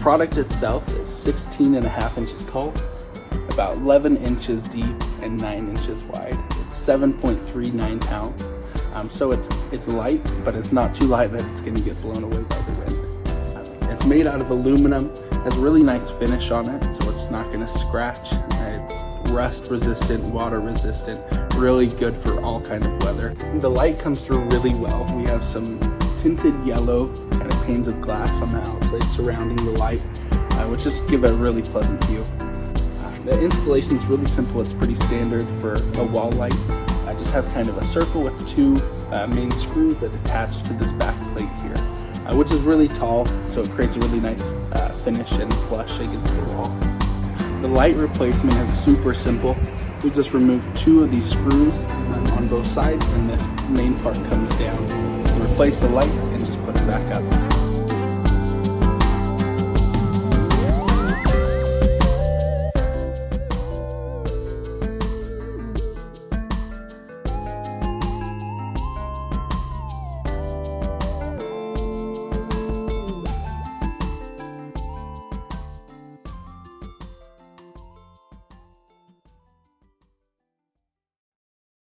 product itself is 16.5 inches tall, about 11 inches deep and 9 inches wide. It's 7.39 pounds. So it's light, but it's not too light that it's going to get blown away by the wind. It's made out of aluminum, has a really nice finish on it, so it's not going to scratch. It's rust resistant, water resistant, really good for all kind of weather. The light comes through really well. We have some tinted yellow kind of panes of glass on the outside surrounding the light, which just give it a really pleasant view. The installation is really simple. It's pretty standard for a wall light. I just have kind of a circle with two main screws that attach to this back plate here, which is really tall, so it creates a really nice finish and flush against the wall. The light replacement is super simple. We just remove two of these screws on both sides, and this main part comes down. Replace the light and just put it back up.